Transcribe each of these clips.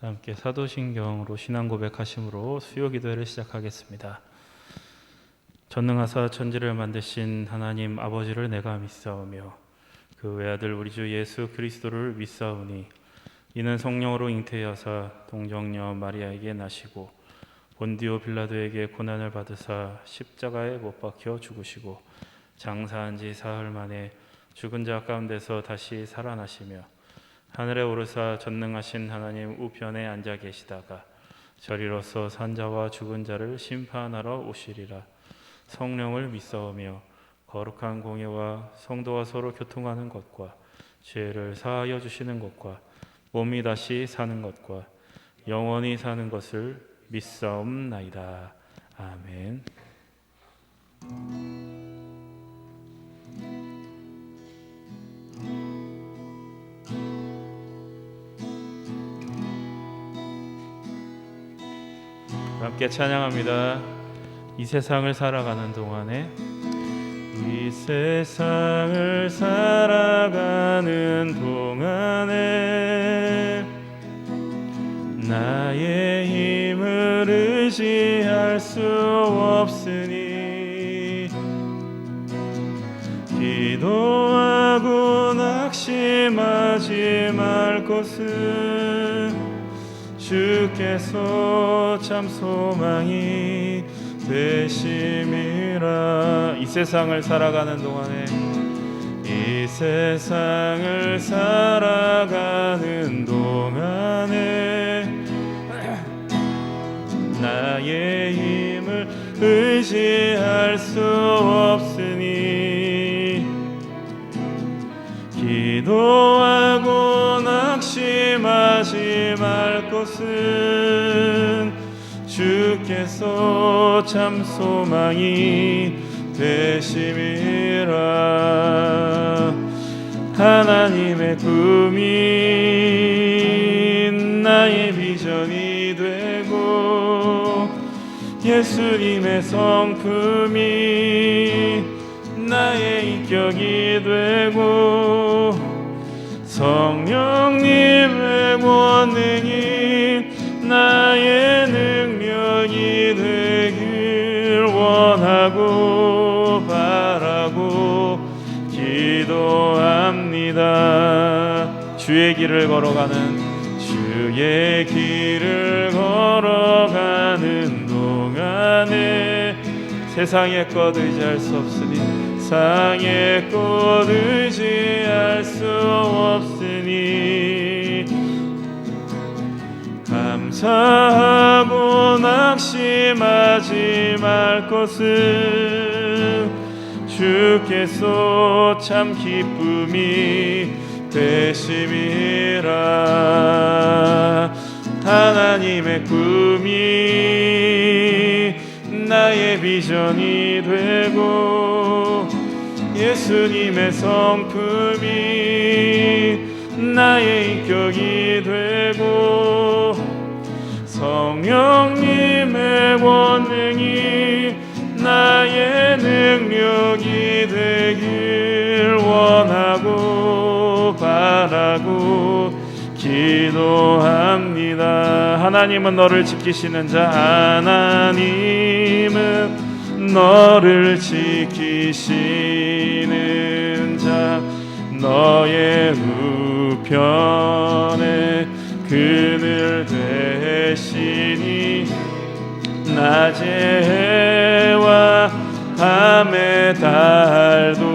함께 사도신경으로 신앙 고백하심으로 수요 기도회를 시작하겠습니다. 전능하사 천지를 만드신 하나님 아버지를 내가 믿사오며 그 외아들 우리 주 예수 그리스도를 믿사오니 이는 성령으로 잉태하사 동정녀 마리아에게 나시고 본디오 빌라도에게 고난을 받으사 십자가에 못 박혀 죽으시고 장사한 지 사흘 만에 죽은 자 가운데서 다시 살아나시며 하늘에 오르사 전능하신 하나님 우편에 앉아 계시다가 저리로서 산자와 죽은 자를 심판하러 오시리라. 성령을 믿사오며 거룩한 공예와 성도와 서로 교통하는 것과 죄를 사하여 주시는 것과 몸이 다시 사는 것과 영원히 사는 것을 믿사옵나이다. 아멘. 함께 찬양합니다. 이 세상을 살아가는 동안에 이 세상을 살아가는 동안에 나의 힘을 의지할 수 없으니 기도하고 낙심하지 말 것은 주께서 참 소망이 되심이라. 이 세상을 살아가는 동안에 이 세상을 살아가는 동안에 나의 힘을 의지할 수 없으니 기도하고 낙심하지 말 것은 주께서 참 소망이 되심이라. 하나님의 꿈이 나의 비전이 되고 예수님의 성품이 나의 인격이 되고 성령님의 권능이 나의 능력이 되길 원하고 바라고 기도합니다. 주의 길을 걸어가는 동안에 세상의 것 의지할 수 없으니 세상의 것 의지할 수 없으니 감사하고 낙심하지 말 것은 주께서 참 기쁨이 되심이라. 하나님의 꿈이 나의 비전이 되고 예수님의 성품이 나의 인격이 되고 성령님의 권능이 나의 능력이 되길 원하고 바라고 기도합니다. 하나님은 너를 지키시는 자, 하나님은 너를 지키시는 자, 너의 우편에 그늘 되시니 낮의 해와 밤의 달도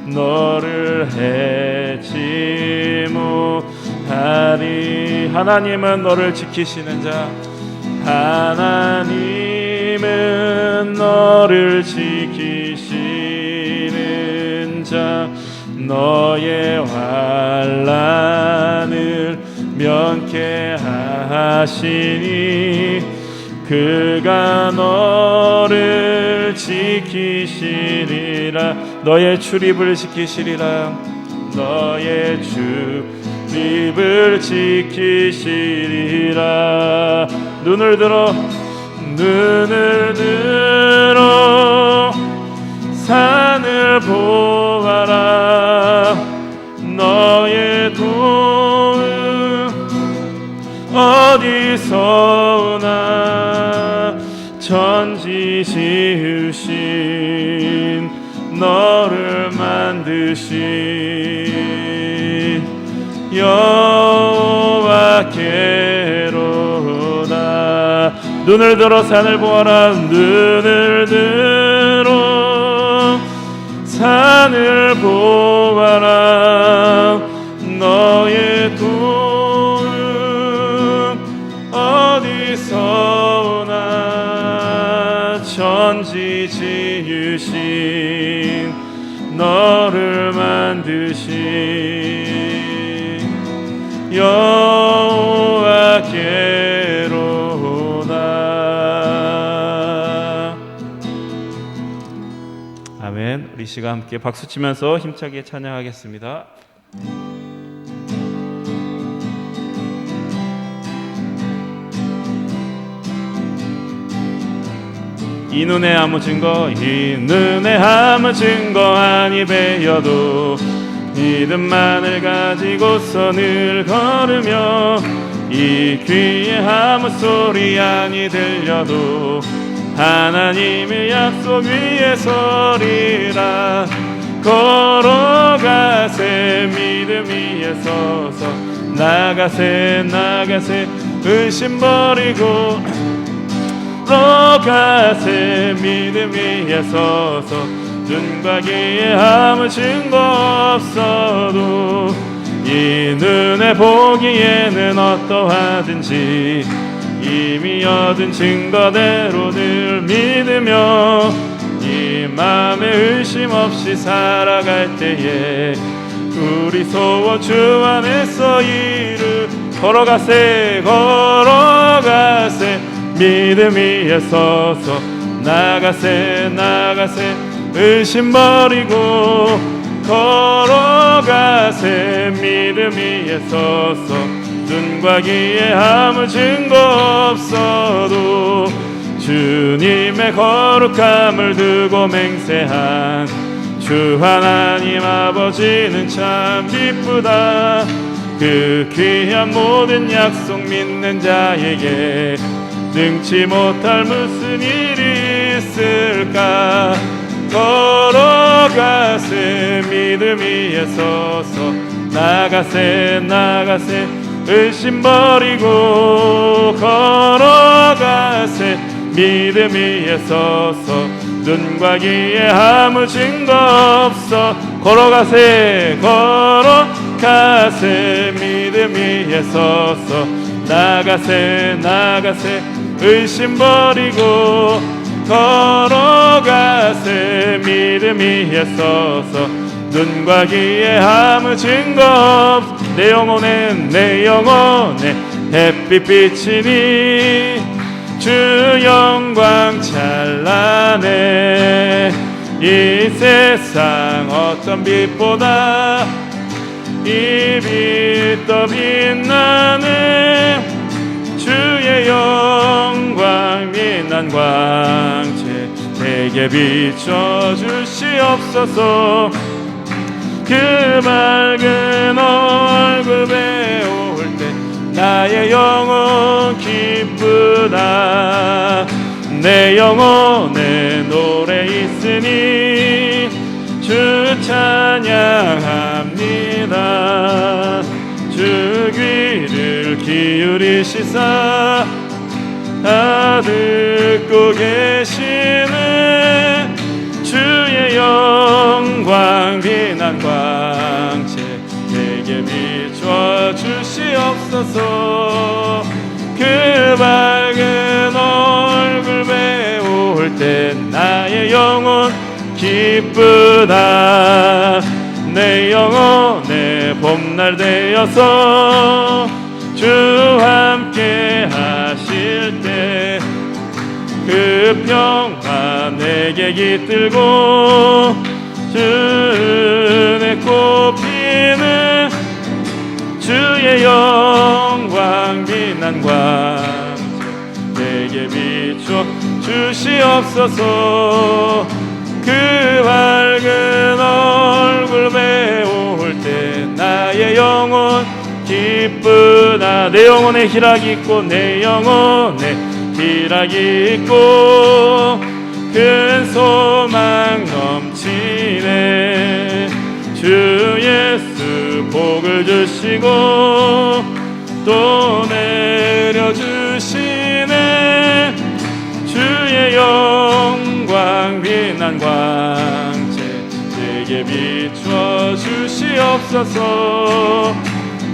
너를 해치 못하리. 하나님은 너를 지키시는 자, 하나님은 너를 지키시는 자, 너의 환난을 면케하시니 그가 너를 지키시리라. 너의 출입을 지키시리라. 너의 출입을 지키시리라. 눈을 들어 산을 보아라. 너의 도움 어디서 오나 천지 지으신 너를 만드신 여호와께로다. 눈을 들어 산을 보아라. 눈을 들어 산을 보아라. 너의 도움 어디서 오나 천지 지으신 너를 만드신 여호와께로다. 아멘. 우리 시가 함께 박수치면서 힘차게 찬양하겠습니다. 이 눈에 아무 증거 아니 배여도 믿음만을 가지고서 늘 걸으며 이 귀에 아무 소리 아니 들려도 하나님의 약속 위에 서리라. 걸어가세 믿음 위에 서서 나가세 의심 버리고 걸어가세 믿음 위에 서서 눈과 귀에 아무 증거 없어도 이 눈에 보기에는 어떠하든지 이미 얻은 증거대로 늘 믿으며 이 맘에 의심 없이 살아갈 때에 우리 소원 주 안에서 걸어가세 믿음 위에 서서 나가세 의심 버리고 걸어가세 믿음 위에 서서 눈과 귀에 아무 증거 없어도 주님의 거룩함을 두고 맹세한 주 하나님 아버지는 참 기쁘다. 그 귀한 모든 약속 믿는 자에게 능치 못할 무슨 일이 있을까. 걸어가세 믿음 위에 서서 나가세 의심 버리고 걸어가세 믿음 위에 서서 눈과 귀에 아무 증거 없어 걸어가세 믿음 위에 서서 나가세 의심 버리고 걸어가세 믿음 위에 서서 눈과 귀에 아무 증거 없어 내 영혼에 햇빛 비치니 주 영광 찬란해. 이 세상 어떤 빛보다 이 빛 더 빛나네. 주의 영광 빛난 광채 내게 비춰주시옵소서. 그 맑은 얼굴 배울 때 나의 영혼 기쁘다. 내 영혼에 노래 있으니 주 찬양합니다. 주 귀를 기울이시사 다 듣고 계시네. 주의 영광 빛난 광채 내게 비춰 주시옵소서. 그 밝은 얼굴 배울 때 나의 영혼 기쁘다. 내 영혼의 봄날 되어서 주 함께 하실 때 그 평화 내게 깃들고 주의 꽃피는 주의 영광 빛난 광채 내게 비춰 주시옵소서. 그 밝은 얼굴 배울 때 나의 영혼 기쁘다. 내 영혼에 희락이 있고 내 영혼에 희락이 있고 큰 소망 넘치네. 주 예수 복을 주시고 또 내려주시네. 주의 영광 빛난 광채 내게 비춰 주시옵소서.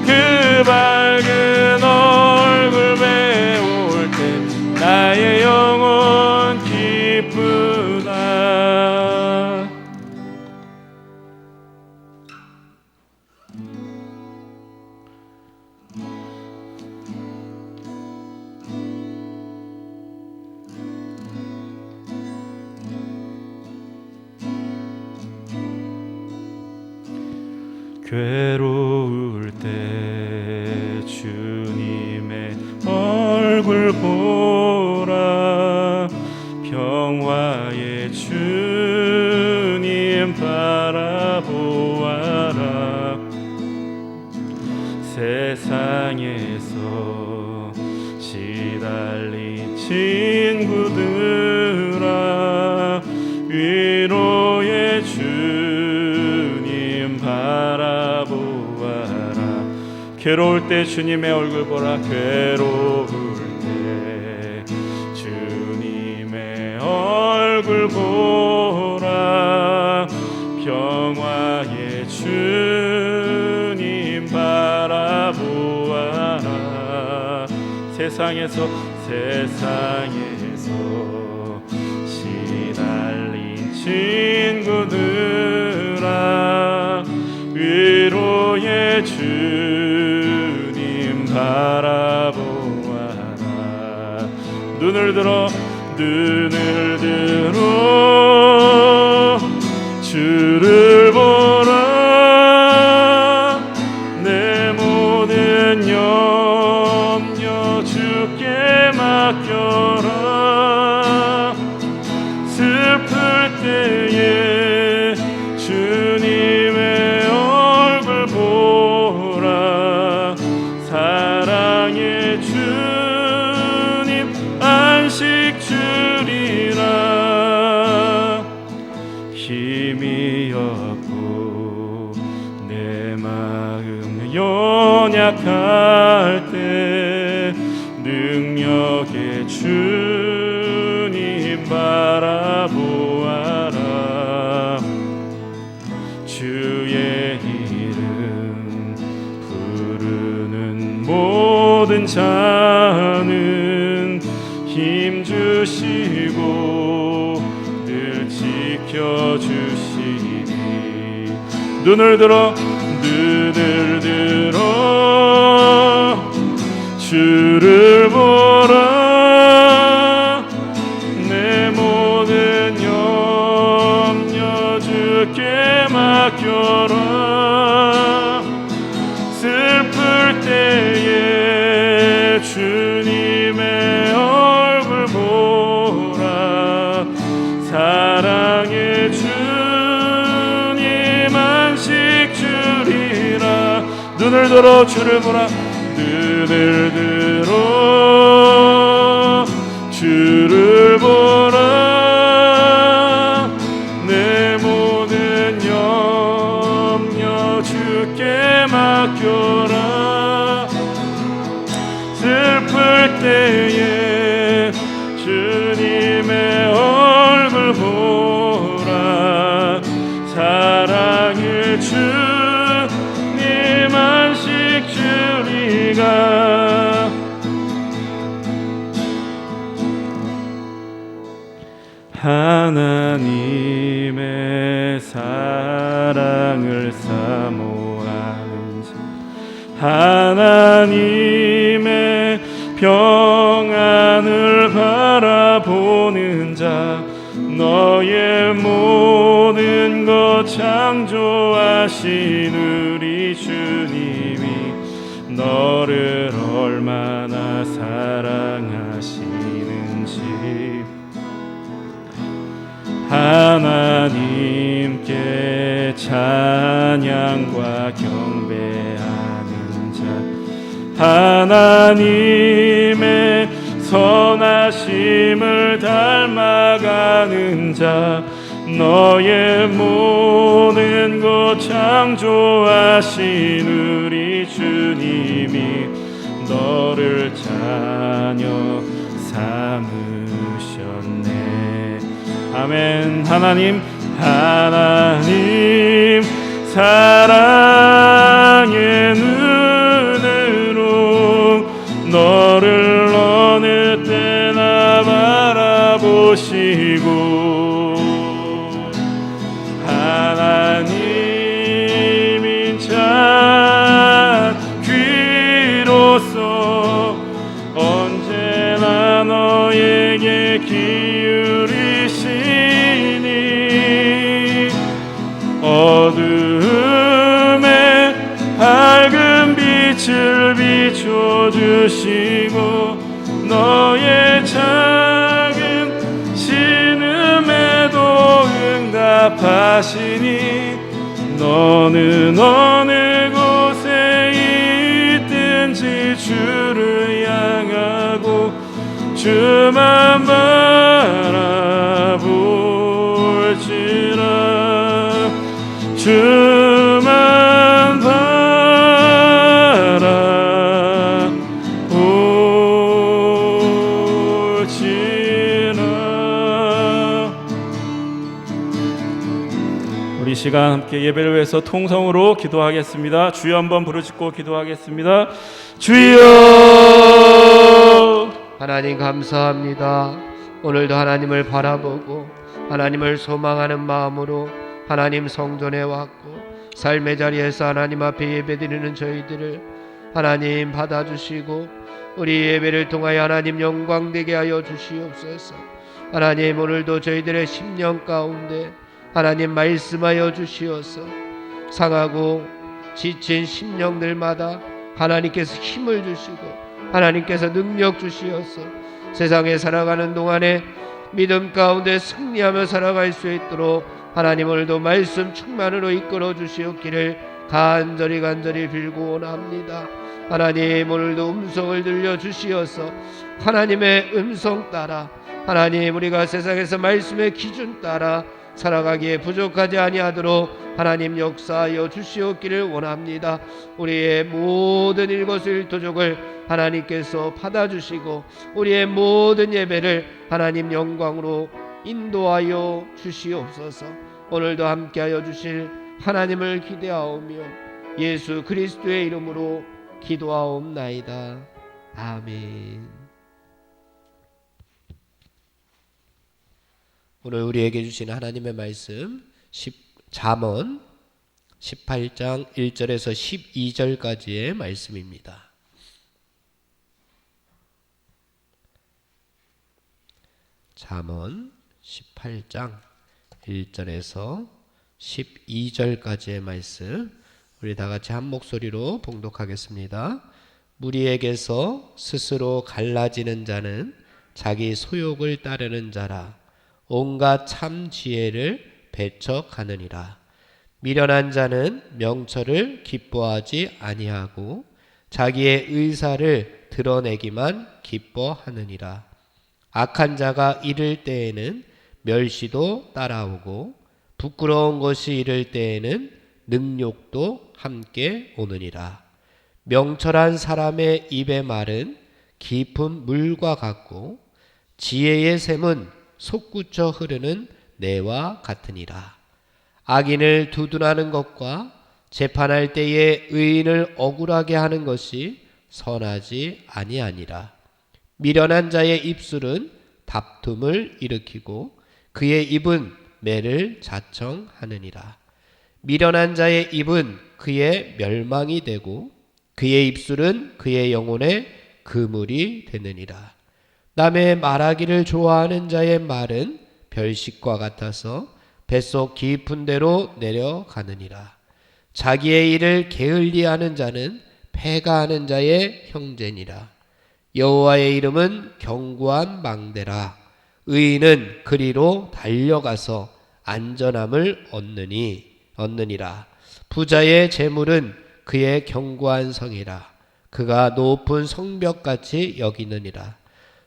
그 밝은 얼굴 배울 때 나의 영혼 기쁘다. 괴로울 때 주님의 얼굴 보라. 평화의 주님 바라보아라. 세상에서 시달린 친구들아 위로의 주님 바라보아라. 괴로울 때 주님의 얼굴 보라. 괴로울 때 주님의 얼굴 보라. 평화의 주님 바라보아라. 세상에서 시달린 친구들아 위로의 주님 바라보아라. 눈을 들어 주를 보라. 내 모든 염려 주께 맡겨라. 슬플 때에 주님의 얼굴 보라. 사랑의 주님 안식 주리라. 힘이 없고 내 마음 연약할 때 능력의 주님 바라보아라. 주의 이름 부르는 모든 자는 힘 주시고 늘 지켜주시니. 눈을 들어 주를 보라. 내 모든 염려 주께 맡겨라. 슬플 때에 주님의 얼굴 보라. 사랑의 주님 안식 주리라. 눈을 들어 주를 보라. 눈을 들어 주를 보라. 내 모든 염려 주께 맡겨라. 슬플 때에 주님의 얼굴 보라. 사랑의 주님 안식 주리라. 하나님의 사랑을 사모하는 자, 하나님의 평안을 바라보는 자, 너의 모든 것 창조하신 우리 주님이 너를 얼마나 사랑하시는지 하나님께 찬양과 경배하는 자, 하나님의 선하심을 닮아가는 자, 너의 모든 것 창조하신 우리 주님이 너를 자녀 삼으셨네. 아멘. 하나님 사랑의 눈으로 너를 어느 때나 바라보시고, 하나님인 자 귀로서 언제나 너에게 기울이시니 어두움에 밝은 빛을 비춰주시고 너의 작은 신음에도 응답하시니 너는 어느 곳에 있든지 주를 향하고 주만 바라볼지라. 주만 바라볼지라. 우리 시간 함께 예배를 위해서 통성으로 기도하겠습니다. 주여 한번 부르짖고 기도하겠습니다. 주여. 하나님 감사합니다. 오늘도 하나님을 바라보고 하나님을 소망하는 마음으로 하나님 성전에 왔고 삶의 자리에서 하나님 앞에 예배드리는 저희들을 하나님 받아주시고 우리 예배를 통하여 하나님 영광되게 하여 주시옵소서. 하나님 오늘도 저희들의 심령 가운데 하나님 말씀하여 주시어서 상하고 지친 심령들마다 하나님께서 힘을 주시고 하나님께서 능력 주시어서 세상에 살아가는 동안에 믿음 가운데 승리하며 살아갈 수 있도록 하나님 오늘도 말씀 충만으로 이끌어 주시옵기를 간절히 빌고 원합니다. 하나님 오늘도 음성을 들려주시어서 하나님의 음성 따라 하나님 우리가 세상에서 말씀의 기준 따라 살아가기에 부족하지 아니하도록 하나님 역사하여 주시옵기를 원합니다. 우리의 모든 일거수일투족을 하나님께서 받아주시고 우리의 모든 예배를 하나님 영광으로 인도하여 주시옵소서. 오늘도 함께하여 주실 하나님을 기대하오며 예수 그리스도의 이름으로 기도하옵나이다. 아멘. 오늘 우리에게 주신 하나님의 말씀 잠언 18장 1절에서 12절까지의 말씀입니다. 잠언 18장 1절에서 12절까지의 말씀 우리 다같이 한 목소리로 봉독하겠습니다. 무리에게서 스스로 갈라지는 자는 자기 소욕을 따르는 자라. 온갖 참 지혜를 배척하느니라. 미련한 자는 명철을 기뻐하지 아니하고 자기의 의사를 드러내기만 기뻐하느니라. 악한 자가 이를 때에는 멸시도 따라오고 부끄러운 것이 이를 때에는 능욕도 함께 오느니라. 명철한 사람의 입의 말은 깊은 물과 같고 지혜의 샘은 솟구쳐 흐르는 내와 같으니라. 악인을 두둔하는 것과 재판할 때에 의인을 억울하게 하는 것이 선하지 아니하니라. 미련한 자의 입술은 다툼을 일으키고 그의 입은 매를 자청하느니라. 미련한 자의 입은 그의 멸망이 되고 그의 입술은 그의 영혼의 그물이 되느니라. 남의 말하기를 좋아하는 자의 말은 별식과 같아서 뱃속 깊은 데로 내려가느니라. 자기의 일을 게을리하는 자는 패가하는 자의 형제니라. 여호와의 이름은 견고한 망대라. 의인은 그리로 달려가서 안전함을 얻느니라. 부자의 재물은 그의 견고한 성이라. 그가 높은 성벽같이 여기느니라.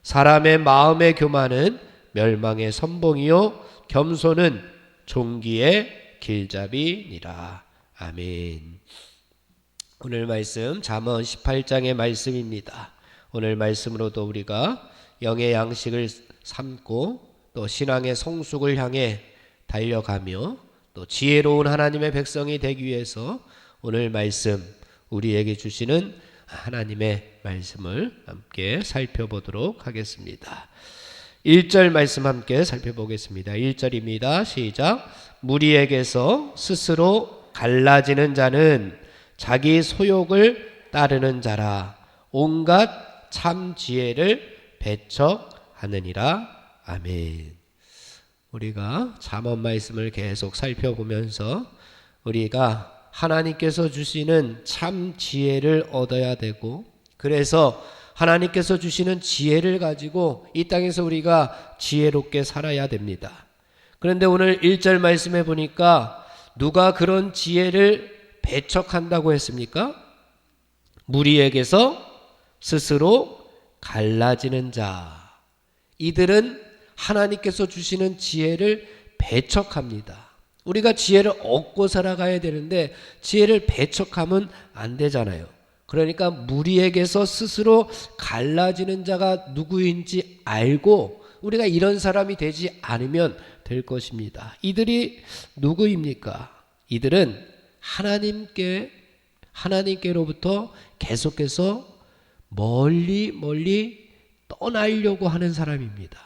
사람의 마음의 교만은 멸망의 선봉이요 겸손은 존귀의 길잡이니라. 아멘. 오늘 말씀 잠언 18장의 말씀입니다. 오늘 말씀으로도 우리가 영의 양식을 삼고 또 신앙의 성숙을 향해 달려가며 또 지혜로운 하나님의 백성이 되기 위해서 오늘 말씀 우리에게 주시는 하나님의 말씀을 함께 살펴보도록 하겠습니다. 1절 말씀 함께 살펴보겠습니다. 1절입니다. 시작. 무리에게서 스스로 갈라지는 자는 자기 소욕을 따르는 자라. 온갖 참 지혜를 배척하느니라. 아멘. 우리가 잠언 말씀을 계속 살펴보면서 우리가 하나님께서 주시는 참 지혜를 얻어야 되고, 그래서 하나님께서 주시는 지혜를 가지고 이 땅에서 우리가 지혜롭게 살아야 됩니다. 그런데 오늘 1절 말씀에 보니까 누가 그런 지혜를 배척한다고 했습니까? 무리에게서 스스로 갈라지는 자. 이들은 하나님께서 주시는 지혜를 배척합니다. 우리가 지혜를 얻고 살아가야 되는데 지혜를 배척하면 안 되잖아요. 그러니까 무리에게서 스스로 갈라지는 자가 누구인지 알고 우리가 이런 사람이 되지 않으면 될 것입니다. 이들이 누구입니까? 이들은 하나님께로부터 계속해서 멀리 떠나려고 하는 사람입니다.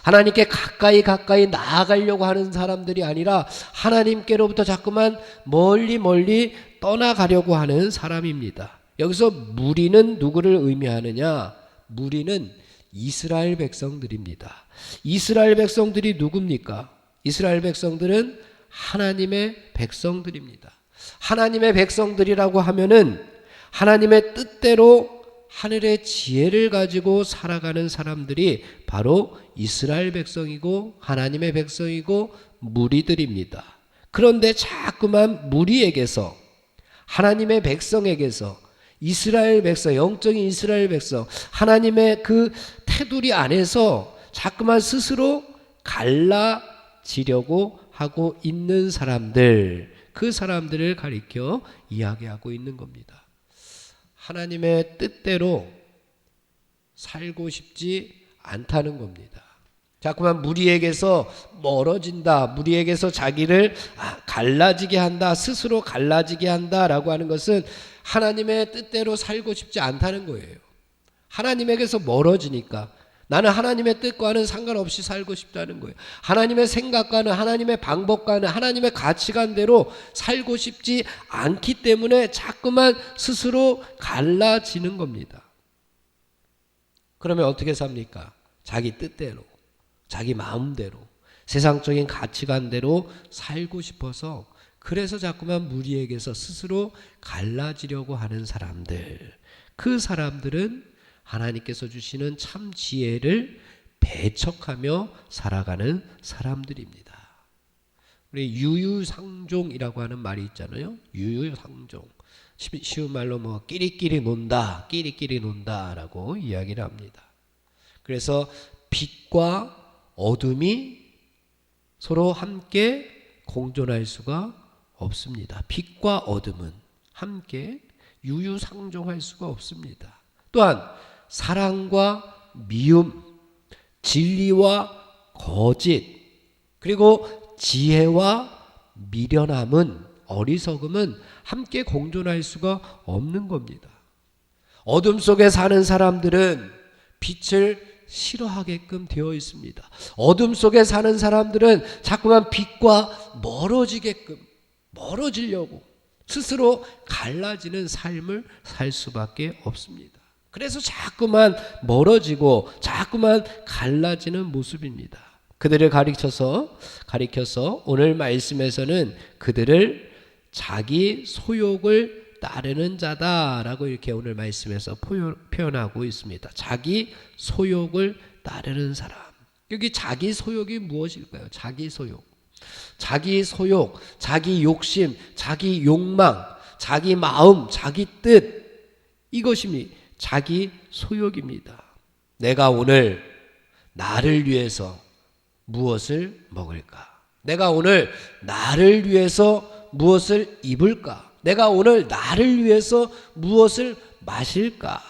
하나님께 가까이 나아가려고 하는 사람들이 아니라 하나님께로부터 자꾸만 멀리 떠나가려고 하는 사람입니다. 여기서 무리는 누구를 의미하느냐? 무리는 이스라엘 백성들입니다. 이스라엘 백성들이 누굽니까? 이스라엘 백성들은 하나님의 백성들입니다. 하나님의 백성들이라고 하면은 하나님의 뜻대로 하늘의 지혜를 가지고 살아가는 사람들이 바로 이스라엘 백성이고 하나님의 백성이고 무리들입니다. 그런데 자꾸만 무리에게서, 하나님의 백성에게서, 이스라엘 백성, 영적인 이스라엘 백성, 하나님의 그 테두리 안에서 자꾸만 스스로 갈라지려고 하고 있는 사람들, 그 사람들을 가리켜 이야기하고 있는 겁니다. 하나님의 뜻대로 살고 싶지 않다는 겁니다. 자꾸만 무리에게서 멀어진다, 무리에게서 자기를 갈라지게 한다, 스스로 갈라지게 한다라고 하는 것은 하나님의 뜻대로 살고 싶지 않다는 거예요. 하나님에게서 멀어지니까 나는 하나님의 뜻과는 상관없이 살고 싶다는 거예요. 하나님의 생각과는, 하나님의 방법과는, 하나님의 가치관대로 살고 싶지 않기 때문에 자꾸만 스스로 갈라지는 겁니다. 그러면 어떻게 삽니까? 자기 뜻대로, 자기 마음대로, 세상적인 가치관대로 살고 싶어서, 그래서 자꾸만 무리에게서 스스로 갈라지려고 하는 사람들, 그 사람들은 하나님께서 주시는 참 지혜를 배척하며 살아가는 사람들입니다. 우리 유유상종이라고 하는 말이 있잖아요. 유유상종. 쉬운 말로 끼리끼리 논다라고 이야기를 합니다. 그래서 빛과 어둠이 서로 함께 공존할 수가 없습니다. 빛과 어둠은 함께 유유상종할 수가 없습니다. 또한 사랑과 미움, 진리와 거짓, 그리고 지혜와 미련함은, 어리석음은 함께 공존할 수가 없는 겁니다. 어둠 속에 사는 사람들은 빛을 싫어하게끔 되어 있습니다. 어둠 속에 사는 사람들은 자꾸만 빛과 멀어지려고 스스로 갈라지는 삶을 살 수밖에 없습니다. 그래서 자꾸만 멀어지고 자꾸만 갈라지는 모습입니다. 그들을 가리켜서 오늘 말씀에서는 그들을 자기 소욕을 따르는 자다라고 이렇게 오늘 말씀에서 표현하고 있습니다. 자기 소욕을 따르는 사람. 여기 자기 소욕이 무엇일까요? 자기 소욕, 자기 욕심, 자기 욕망, 자기 마음, 자기 뜻, 이것이 자기 소욕입니다. 내가 오늘 나를 위해서 무엇을 먹을까? 내가 오늘 나를 위해서 무엇을 입을까? 내가 오늘 나를 위해서 무엇을 마실까?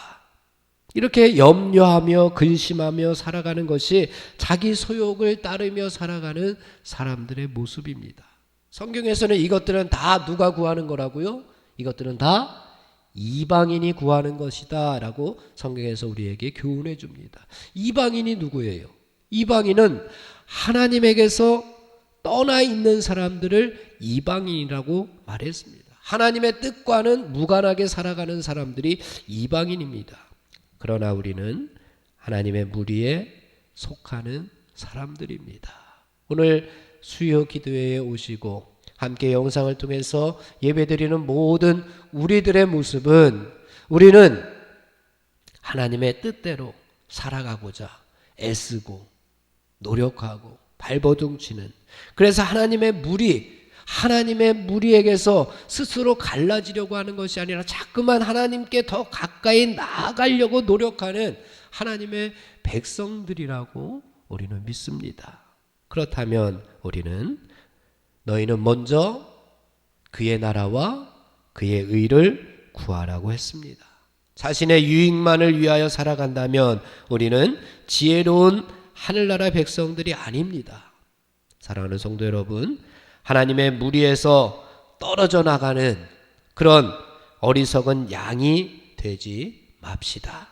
이렇게 염려하며 근심하며 살아가는 것이 자기 소욕을 따르며 살아가는 사람들의 모습입니다. 성경에서는 이것들은 다 누가 구하는 거라고요? 이것들은 다 이방인이 구하는 것이다 라고 성경에서 우리에게 교훈해 줍니다. 이방인이 누구예요? 이방인은 하나님에게서 떠나 있는 사람들을 이방인이라고 말했습니다. 하나님의 뜻과는 무관하게 살아가는 사람들이 이방인입니다. 그러나 우리는 하나님의 무리에 속하는 사람들입니다. 오늘 수요 기도회에 오시고 함께 영상을 통해서 예배드리는 모든 우리들의 모습은 우리는 하나님의 뜻대로 살아가고자 애쓰고 노력하고 발버둥치는, 그래서 하나님의 무리에게서 스스로 갈라지려고 하는 것이 아니라 자꾸만 하나님께 더 가까이 나아가려고 노력하는 하나님의 백성들이라고 우리는 믿습니다. 그렇다면 우리는 너희는 먼저 그의 나라와 그의 의를 구하라고 했습니다. 자신의 유익만을 위하여 살아간다면 우리는 지혜로운 하늘나라 백성들이 아닙니다. 사랑하는 성도 여러분, 하나님의 무리에서 떨어져 나가는 그런 어리석은 양이 되지 맙시다.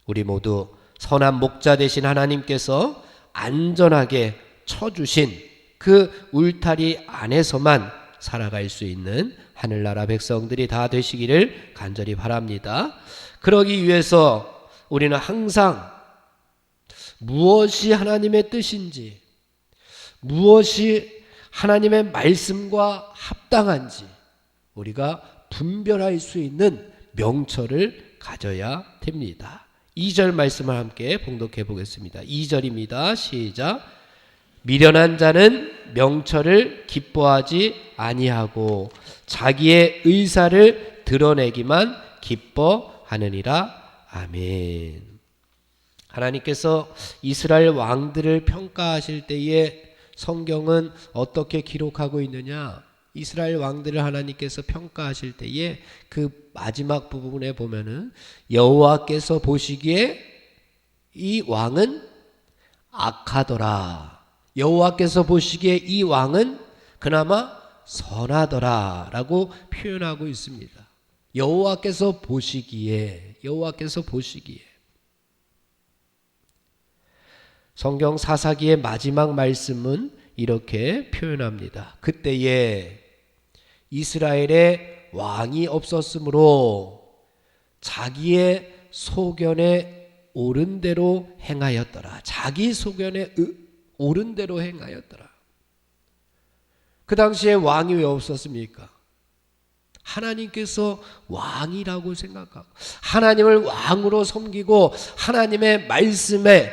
우리 모두 선한 목자 되신 하나님께서 안전하게 쳐주신 그 울타리 안에서만 살아갈 수 있는 하늘나라 백성들이 다 되시기를 간절히 바랍니다. 그러기 위해서 우리는 항상 무엇이 하나님의 뜻인지, 무엇이 하나님의 말씀과 합당한지 우리가 분별할 수 있는 명철을 가져야 됩니다. 2절 말씀을 함께 봉독해 보겠습니다. 2절입니다. 시작. 미련한 자는 명철을 기뻐하지 아니하고 자기의 의사를 드러내기만 기뻐하느니라. 아멘. 하나님께서 이스라엘 왕들을 평가하실 때에 성경은 어떻게 기록하고 있느냐? 이스라엘 왕들을 하나님께서 평가하실 때에 그 마지막 부분에 보면은 여호와께서 보시기에 이 왕은 악하더라. 여호와께서 보시기에 이 왕은 그나마 선하더라 라고 표현하고 있습니다. 여호와께서 보시기에 성경 사사기의 마지막 말씀은 이렇게 표현합니다. 그때에 이스라엘에 왕이 없었으므로 자기의 소견에 옳은 대로 행하였더라. 자기 소견에 옳은 대로 행하였더라. 그 당시에 왕이 왜 없었습니까? 하나님께서 왕이라고 생각하고 하나님을 왕으로 섬기고 하나님의 말씀에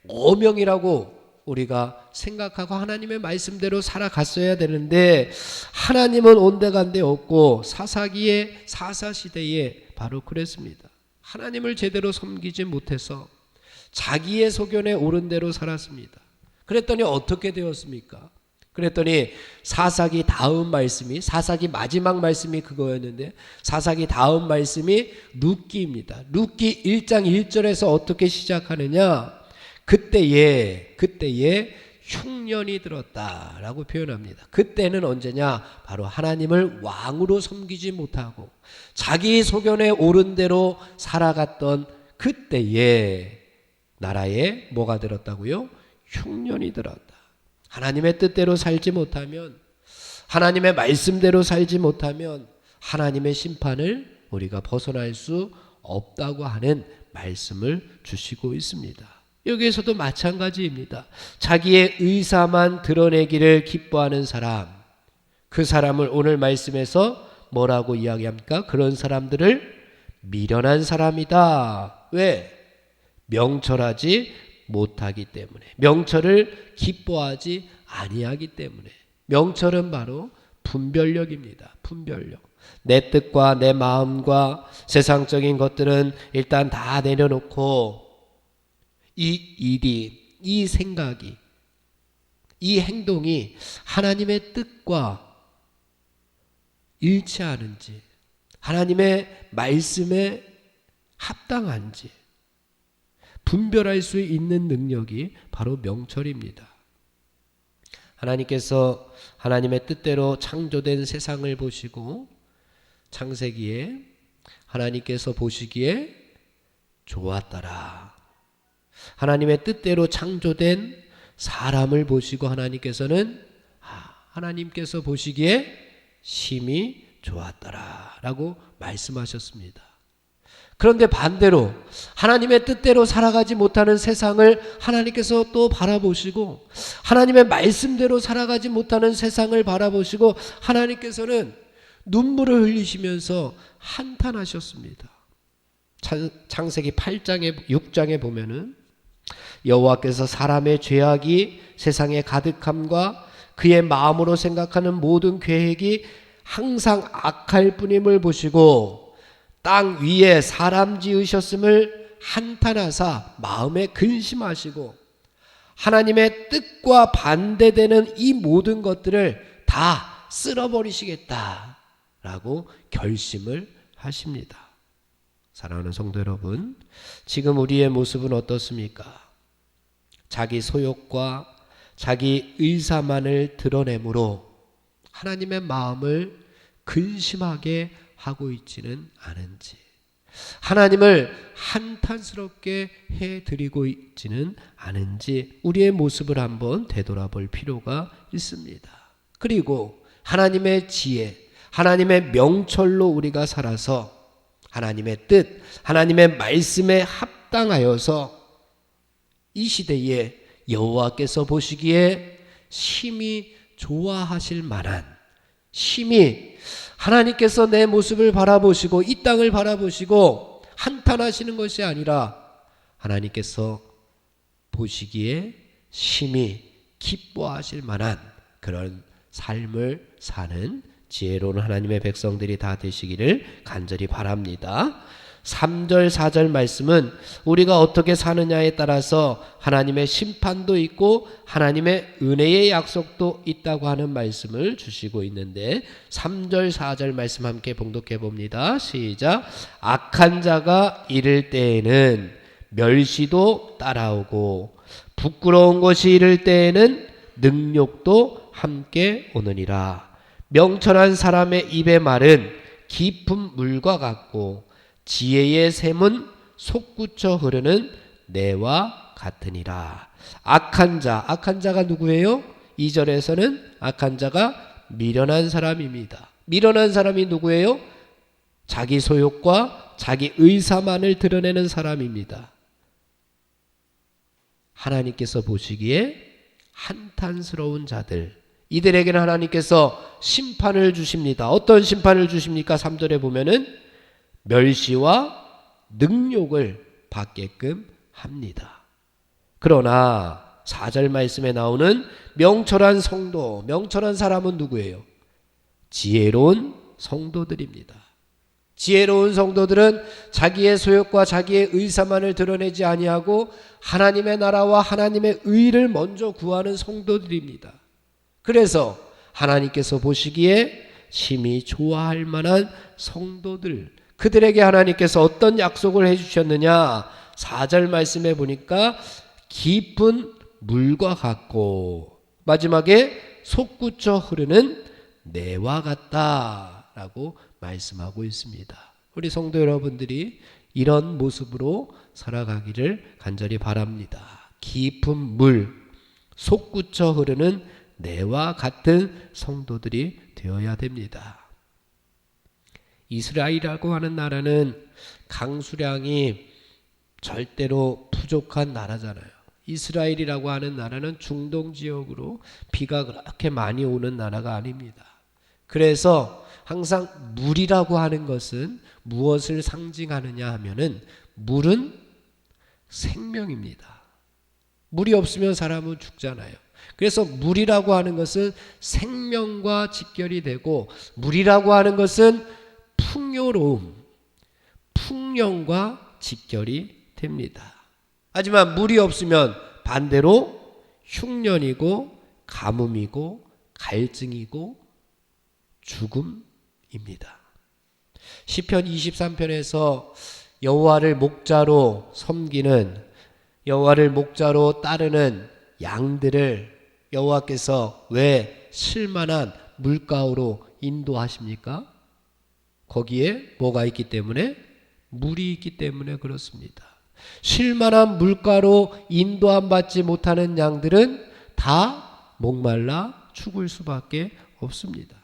어명이라고 우리가 생각하고 하나님의 말씀대로 살아갔어야 되는데 하나님은 온데간데 없고 사사기의 사사시대에 바로 그랬습니다. 하나님을 제대로 섬기지 못해서 자기의 소견에 옳은 대로 살았습니다. 그랬더니 어떻게 되었습니까? 그랬더니 사사기 다음 말씀이, 사사기 마지막 말씀이 그거였는데 사사기 다음 말씀이 룻기입니다. 룻기 1장 1절에서 어떻게 시작하느냐? 그때에 흉년이 들었다라고 표현합니다. 그때는 언제냐? 바로 하나님을 왕으로 섬기지 못하고 자기 소견에 옳은 대로 살아갔던 그때에 나라에 뭐가 들었다고요? 흉년이 들었다. 하나님의 뜻대로 살지 못하면, 하나님의 말씀대로 살지 못하면 하나님의 심판을 우리가 벗어날 수 없다고 하는 말씀을 주시고 있습니다. 여기에서도 마찬가지입니다. 자기의 의사만 드러내기를 기뻐하는 사람, 그 사람을 오늘 말씀에서 뭐라고 이야기합니까? 그런 사람들을 미련한 사람이다. 왜? 명철하지 못하기 때문에, 명철을 기뻐하지 아니하기 때문에. 명철은 바로 분별력입니다. 분별력. 내 뜻과 내 마음과 세상적인 것들은 일단 다 내려놓고 이 일이, 이 생각이, 이 행동이 하나님의 뜻과 일치하는지, 하나님의 말씀에 합당한지 분별할 수 있는 능력이 바로 명철입니다. 하나님께서 하나님의 뜻대로 창조된 세상을 보시고 창세기에 하나님께서 보시기에 좋았더라. 하나님의 뜻대로 창조된 사람을 보시고 하나님께서는 하나님께서 보시기에 심히 좋았더라 라고 말씀하셨습니다. 그런데 반대로 하나님의 뜻대로 살아가지 못하는 세상을 하나님께서 또 바라보시고 하나님의 말씀대로 살아가지 못하는 세상을 바라보시고 하나님께서는 눈물을 흘리시면서 한탄하셨습니다. 창세기 8장에 6장에 보면은 여호와께서 사람의 죄악이 세상에 가득함과 그의 마음으로 생각하는 모든 계획이 항상 악할 뿐임을 보시고 땅 위에 사람 지으셨음을 한탄하사 마음에 근심하시고 하나님의 뜻과 반대되는 이 모든 것들을 다 쓸어버리시겠다라고 결심을 하십니다. 사랑하는 성도 여러분, 지금 우리의 모습은 어떻습니까? 자기 소욕과 자기 의사만을 드러내므로 하나님의 마음을 근심하게 하고 있지는 않은지, 하나님을 한탄스럽게 해드리고 있지는 않은지 우리의 모습을 한번 되돌아볼 필요가 있습니다. 그리고 하나님의 지혜, 하나님의 명철로 우리가 살아서 하나님의 뜻, 하나님의 말씀에 합당하여서 이 시대에 여호와께서 보시기에 심히 좋아하실 만한, 심히 하나님께서 내 모습을 바라보시고 이 땅을 바라보시고 한탄하시는 것이 아니라 하나님께서 보시기에 심히 기뻐하실 만한 그런 삶을 사는 지혜로운 하나님의 백성들이 다 되시기를 간절히 바랍니다. 3절 4절 말씀은 우리가 어떻게 사느냐에 따라서 하나님의 심판도 있고 하나님의 은혜의 약속도 있다고 하는 말씀을 주시고 있는데 3절 4절 말씀 함께 봉독해 봅니다. 시작. 악한 자가 이를 때에는 멸시도 따라오고 부끄러운 것이 이를 때에는 능욕도 함께 오느니라. 명철한 사람의 입의 말은 깊은 물과 같고 지혜의 샘은 솟구쳐 흐르는 내와 같으니라. 악한 자가 누구예요? 2절에서는 악한 자가 미련한 사람입니다. 미련한 사람이 누구예요? 자기 소욕과 자기 의사만을 드러내는 사람입니다. 하나님께서 보시기에 한탄스러운 자들, 이들에게는 하나님께서 심판을 주십니다. 어떤 심판을 주십니까? 3절에 보면은 멸시와 능욕을 받게끔 합니다. 그러나 4절 말씀에 나오는 명철한 성도, 명철한 사람은 누구예요? 지혜로운 성도들입니다. 지혜로운 성도들은 자기의 소욕과 자기의 의사만을 드러내지 아니하고 하나님의 나라와 하나님의 의를 먼저 구하는 성도들입니다. 그래서 하나님께서 보시기에 심히 좋아할 만한 성도들, 그들에게 하나님께서 어떤 약속을 해주셨느냐? 4절 말씀에 보니까 깊은 물과 같고 마지막에 솟구쳐 흐르는 내와 같다라고 말씀하고 있습니다. 우리 성도 여러분들이 이런 모습으로 살아가기를 간절히 바랍니다. 깊은 물, 솟구쳐 흐르는 내와 같은 성도들이 되어야 됩니다. 이스라엘이라고 하는 나라는 강수량이 절대로 부족한 나라잖아요. 이스라엘이라고 하는 나라는 중동 지역으로 비가 그렇게 많이 오는 나라가 아닙니다. 그래서 항상 물이라고 하는 것은 무엇을 상징하느냐 하면은 물은 생명입니다. 물이 없으면 사람은 죽잖아요. 그래서 물이라고 하는 것은 생명과 직결이 되고 물이라고 하는 것은 풍요로움, 풍령과 직결이 됩니다. 하지만 물이 없으면 반대로 흉년이고 가뭄이고 갈증이고 죽음입니다. 시편 23편에서 여호와를 목자로 섬기는, 여호와를 목자로 따르는 양들을 여호와께서 왜 쉴만한 물가로 인도하십니까? 거기에 뭐가 있기 때문에? 물이 있기 때문에 그렇습니다. 쉴만한 물가로 인도함 받지 못하는 양들은 다 목말라 죽을 수밖에 없습니다.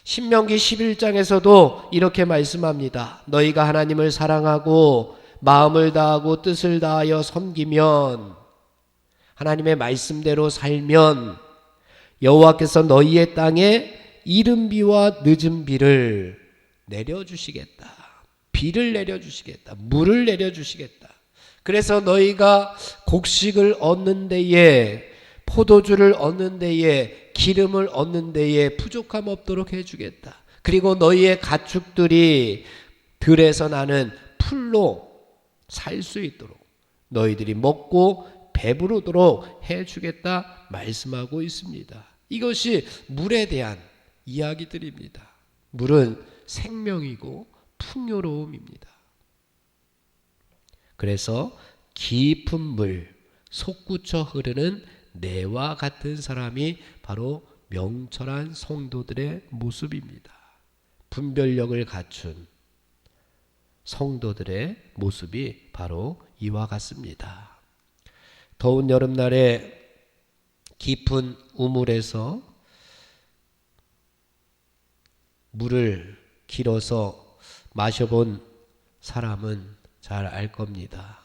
신명기 11장에서도 이렇게 말씀합니다. 너희가 하나님을 사랑하고 마음을 다하고 뜻을 다하여 섬기면, 하나님의 말씀대로 살면 여호와께서 너희의 땅에 이른 비와 늦은 비를 내려주시겠다. 비를 내려주시겠다. 물을 내려주시겠다. 그래서 너희가 곡식을 얻는 데에, 포도주를 얻는 데에, 기름을 얻는 데에 부족함 없도록 해주겠다. 그리고 너희의 가축들이 들에서 나는 풀로 살 수 있도록 너희들이 먹고 배부르도록 해주겠다 말씀하고 있습니다. 이것이 물에 대한 이야기들입니다. 물은 생명이고 풍요로움입니다. 그래서 깊은 물, 솟구쳐 흐르는 내와 같은 사람이 바로 명철한 성도들의 모습입니다. 분별력을 갖춘 성도들의 모습이 바로 이와 같습니다. 더운 여름날에 깊은 우물에서 물을 길어서 마셔본 사람은 잘 알 겁니다.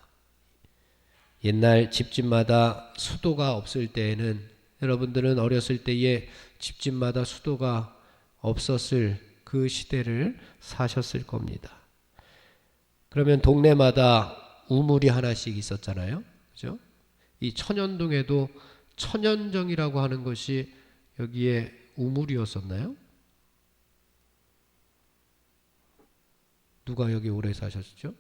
옛날 집집마다 수도가 없을 때에는, 여러분들은 어렸을 때에 집집마다 수도가 없었을 그 시대를 사셨을 겁니다. 그러면 동네마다 우물이 하나씩 있었잖아요. 그죠? 이 천연동에도 천연정이라고 하는 것이 여기에 우물이었었나요? 누가 여기 오래 사셨죠?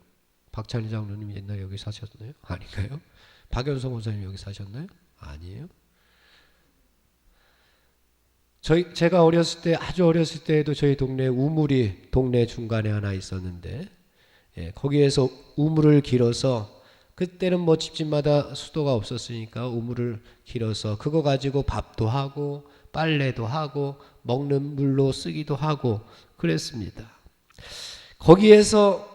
박찬희 장로님 옛날에 여기 사셨나요? 아닌가요? 박연성 원사님 여기 사셨나요? 아니에요. 제가 어렸을 때, 아주 어렸을 때에도 저희 동네 우물이 동네 중간에 하나 있었는데, 거기에서 우물을 길어서, 그때는 뭐 집집마다 수도가 없었으니까 우물을 길어서 그거 가지고 밥도 하고 빨래도 하고 먹는 물로 쓰기도 하고 그랬습니다. 거기에서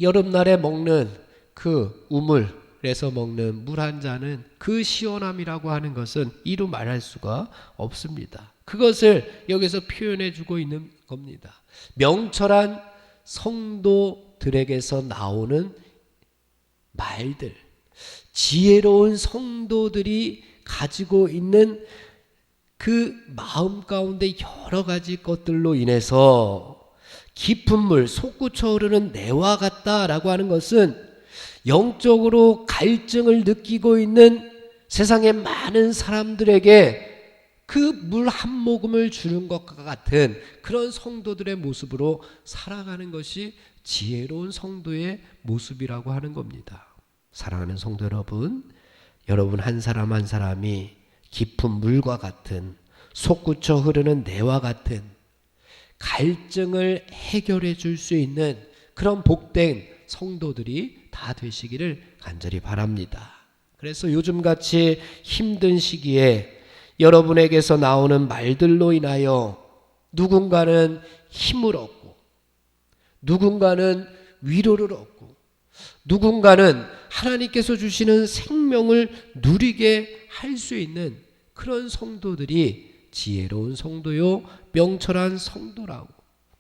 여름날에 먹는 그 우물에서 먹는 물 한 잔은 그 시원함이라고 하는 것은 이루 말할 수가 없습니다. 그것을 여기서 표현해 주고 있는 겁니다. 명철한 성도들에게서 나오는 말들, 지혜로운 성도들이 가지고 있는 그 마음 가운데 여러 가지 것들로 인해서 깊은 물, 솟구쳐 흐르는 내와 같다라고 하는 것은 영적으로 갈증을 느끼고 있는 세상의 많은 사람들에게 그 물 한 모금을 주는 것과 같은 그런 성도들의 모습으로 살아가는 것이 지혜로운 성도의 모습이라고 하는 겁니다. 사랑하는 성도 여러분, 여러분 한 사람 한 사람이 깊은 물과 같은, 솟구쳐 흐르는 내와 같은 갈증을 해결해 줄 수 있는 그런 복된 성도들이 다 되시기를 간절히 바랍니다. 그래서 요즘같이 힘든 시기에 여러분에게서 나오는 말들로 인하여 누군가는 힘을 얻고, 누군가는 위로를 얻고, 누군가는 하나님께서 주시는 생명을 누리게 할 수 있는 그런 성도들이 지혜로운 성도요, 명철한 성도라고,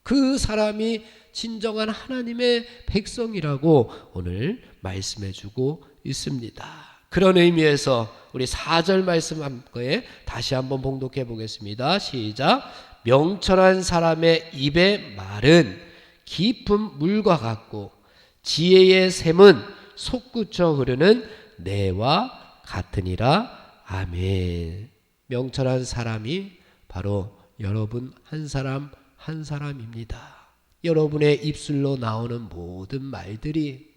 그 사람이 진정한 하나님의 백성이라고 오늘 말씀해 주고 있습니다. 그런 의미에서 우리 4절 말씀 함께 다시 한번 봉독해 보겠습니다. 시작. 명철한 사람의 입의 말은 깊은 물과 같고 지혜의 샘은 솟구쳐 흐르는 내와 같으니라. 아멘. 명철한 사람이 바로 여러분 한 사람 한 사람입니다. 여러분의 입술로 나오는 모든 말들이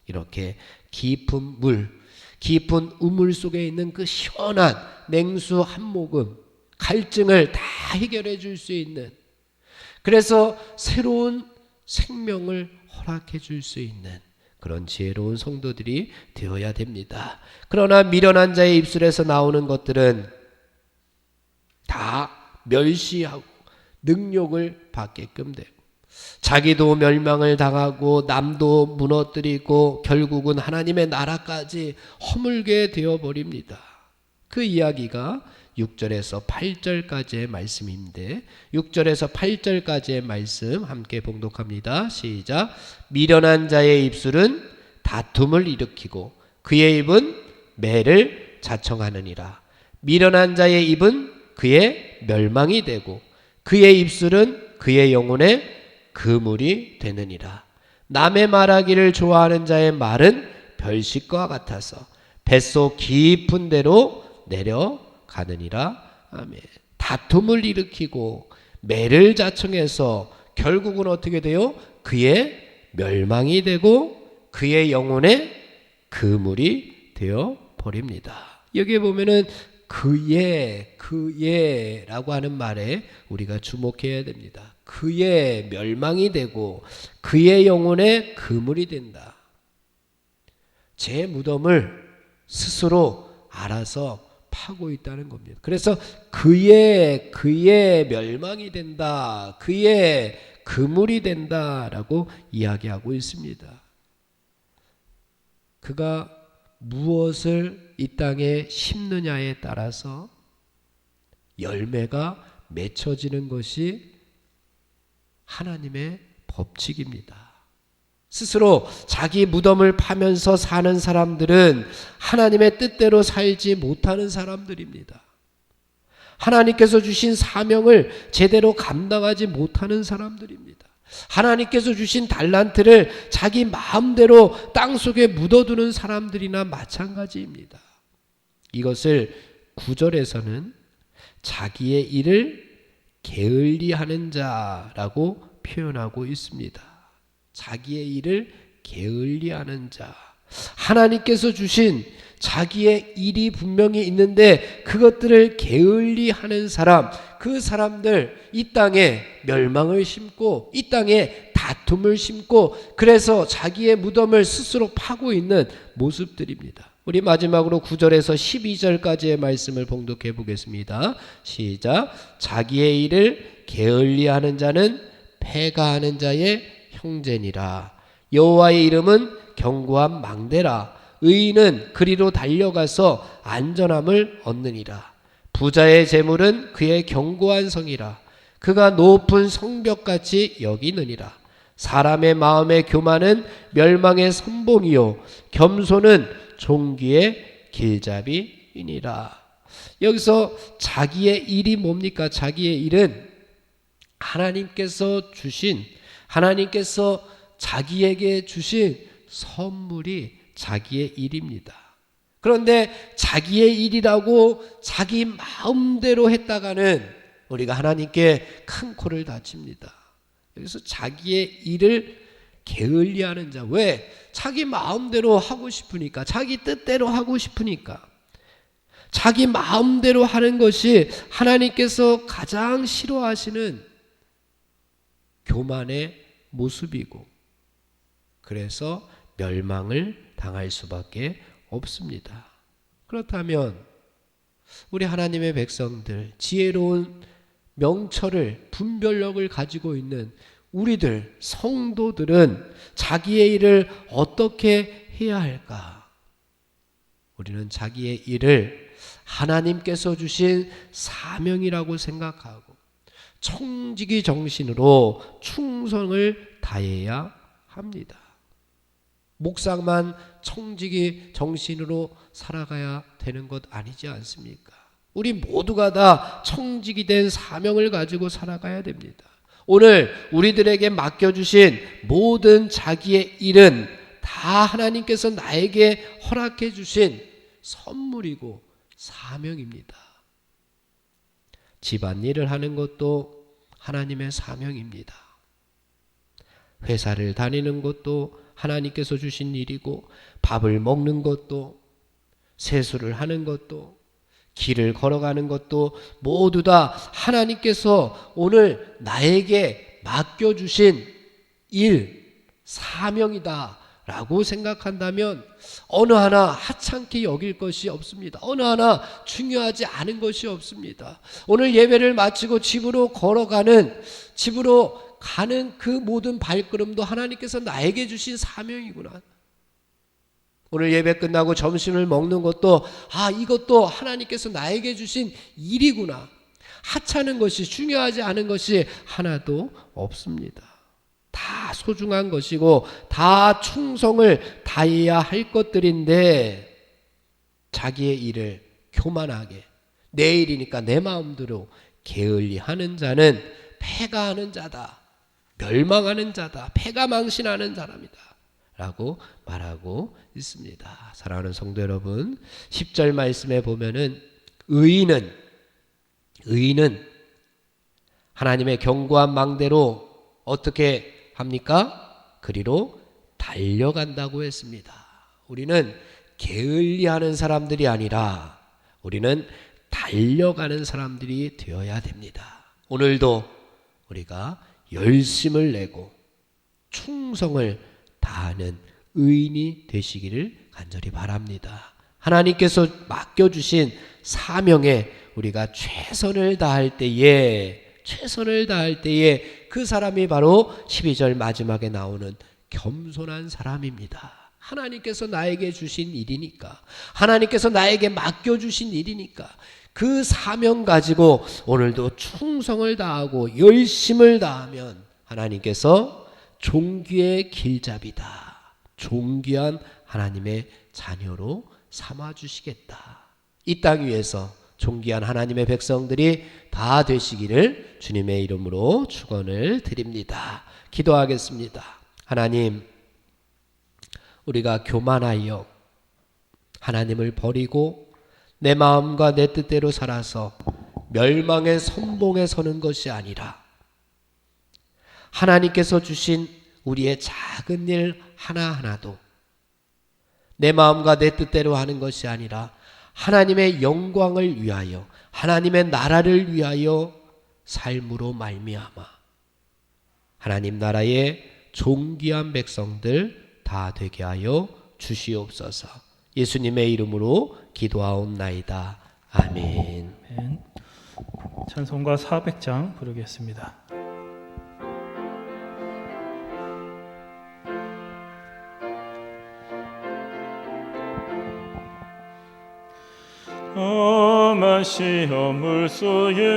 이렇게 깊은 물, 깊은 우물 속에 있는 그 시원한 냉수 한 모금, 갈증을 다 해결해 줄 수 있는, 그래서 새로운 생명을 허락해 줄 수 있는 그런 지혜로운 성도들이 되어야 됩니다. 그러나 미련한 자의 입술에서 나오는 것들은 다 멸시하고 능욕을 받게끔 되고, 자기도 멸망을 당하고 남도 무너뜨리고 결국은 하나님의 나라까지 허물게 되어버립니다. 그 이야기가 6절에서 8절까지의 말씀인데, 6절에서 8절까지의 말씀 함께 봉독합니다. 시작. 미련한 자의 입술은 다툼을 일으키고 그의 입은 매를 자청하느니라. 미련한 자의 입은 그의 멸망이 되고 그의 입술은 그의 영혼의 그물이 되느니라. 남의 말하기를 좋아하는 자의 말은 별식과 같아서 뱃속 깊은 데로 내려가느니라. 아멘. 다툼을 일으키고 매를 자청해서 결국은 어떻게 돼요? 그의 멸망이 되고 그의 영혼의 그물이 되어 버립니다. 여기에 보면은 그의라고 하는 말에 우리가 주목해야 됩니다. 그의 멸망이 되고 그의 영혼의 그물이 된다. 제 무덤을 스스로 알아서 파고 있다는 겁니다. 그래서 그의 멸망이 된다, 그의 그물이 된다라고 이야기하고 있습니다. 그가 무엇을 이 땅에 심느냐에 따라서 열매가 맺혀지는 것이 하나님의 법칙입니다. 스스로 자기 무덤을 파면서 사는 사람들은 하나님의 뜻대로 살지 못하는 사람들입니다. 하나님께서 주신 사명을 제대로 감당하지 못하는 사람들입니다. 하나님께서 주신 달란트를 자기 마음대로 땅속에 묻어두는 사람들이나 마찬가지입니다. 이것을 9절에서는 자기의 일을 게을리하는 자라고 표현하고 있습니다. 자기의 일을 게을리하는 자. 하나님께서 주신 자기의 일이 분명히 있는데 그것들을 게을리하는 사람, 그 사람들 이 땅에 멸망을 심고 이 땅에 다툼을 심고 그래서 자기의 무덤을 스스로 파고 있는 모습들입니다. 우리 마지막으로 9절에서 12절까지의 말씀을 봉독해 보겠습니다. 시작. 자기의 일을 게을리하는 자는 패가하는 자의 형제니라. 여호와의 이름은 견고한 망대라. 의인은 그리로 달려가서 안전함을 얻느니라. 부자의 재물은 그의 견고한 성이라. 그가 높은 성벽같이 여기느니라. 사람의 마음의 교만은 멸망의 선봉이요 겸손은 종기의 길잡이이니라. 여기서 자기의 일이 뭡니까? 자기의 일은 하나님께서 자기에게 주신 선물이 자기의 일입니다. 그런데 자기의 일이라고 자기 마음대로 했다가는 우리가 하나님께 큰 코를 다칩니다. 여기서 자기의 일을 게을리하는 자. 왜? 자기 마음대로 하고 싶으니까, 자기 뜻대로 하고 싶으니까. 자기 마음대로 하는 것이 하나님께서 가장 싫어하시는 교만의 모습이고, 그래서 멸망을 당할 수밖에 없습니다. 그렇다면 우리 하나님의 백성들, 지혜로운 명철을, 분별력을 가지고 있는 우리들, 성도들은 자기의 일을 어떻게 해야 할까? 우리는 자기의 일을 하나님께서 주신 사명이라고 생각하고 청지기 정신으로 충성을 다해야 합니다. 목사만 청지기 정신으로 살아가야 되는 것 아니지 않습니까? 우리 모두가 다 청지기 된 사명을 가지고 살아가야 됩니다. 오늘 우리들에게 맡겨주신 모든 자기의 일은 다 하나님께서 나에게 허락해 주신 선물이고 사명입니다. 집안일을 하는 것도 하나님의 사명입니다. 회사를 다니는 것도 하나님께서 주신 일이고, 밥을 먹는 것도, 세수를 하는 것도, 길을 걸어가는 것도 모두 다 하나님께서 오늘 나에게 맡겨주신 일, 사명이다 라고 생각한다면 어느 하나 하찮게 여길 것이 없습니다. 어느 하나 중요하지 않은 것이 없습니다. 오늘 예배를 마치고 집으로 가는 그 모든 발걸음도 하나님께서 나에게 주신 사명이구나. 오늘 예배 끝나고 점심을 먹는 것도 이것도 하나님께서 나에게 주신 일이구나. 하찮은 것이, 중요하지 않은 것이 하나도 없습니다. 다 소중한 것이고 다 충성을 다해야 할 것들인데, 자기의 일을 교만하게 내 일이니까 내 마음대로 게을리하는 자는 패가하는 자다, 멸망하는 자다, 패가 망신하는 사람이다 라고 말하고 있습니다. 사랑하는 성도 여러분, 10절 말씀에 보면은 의인은 하나님의 견고한 망대로 어떻게 합니까? 그리로 달려간다고 했습니다. 우리는 게을리하는 사람들이 아니라 우리는 달려가는 사람들이 되어야 됩니다. 오늘도 우리가 열심을 내고 충성을 다하는 의인이 되시기를 간절히 바랍니다. 하나님께서 맡겨주신 사명에 우리가 최선을 다할 때에 그 사람이 바로 12절 마지막에 나오는 겸손한 사람입니다. 하나님께서 나에게 주신 일이니까, 하나님께서 나에게 맡겨주신 일이니까 그 사명 가지고 오늘도 충성을 다하고 열심을 다하면 하나님께서 존귀의 길잡이다, 존귀한 하나님의 자녀로 삼아주시겠다. 이 땅 위에서 존귀한 하나님의 백성들이 다 되시기를 주님의 이름으로 축원을 드립니다. 기도하겠습니다. 하나님, 우리가 교만하여 하나님을 버리고 내 마음과 내 뜻대로 살아서 멸망의 선봉에 서는 것이 아니라 하나님께서 주신 우리의 작은 일 하나하나도 내 마음과 내 뜻대로 하는 것이 아니라 하나님의 영광을 위하여, 하나님의 나라를 위하여 삶으로 말미암아 하나님 나라의 존귀한 백성들 다 되게 하여 주시옵소서. 예수님의 이름으로 기도하옵나이다. 아멘. 찬송가 400장 부르겠습니다. 험한 시험 물속에서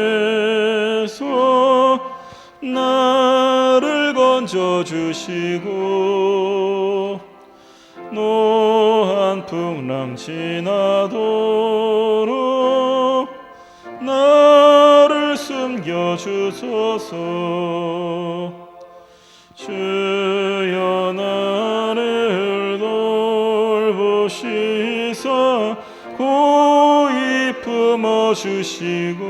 나를 건져주시고 노한 풍랑 지나도록 나를 숨겨주소서. 주여 나를 돌보시사 고이 품어주시고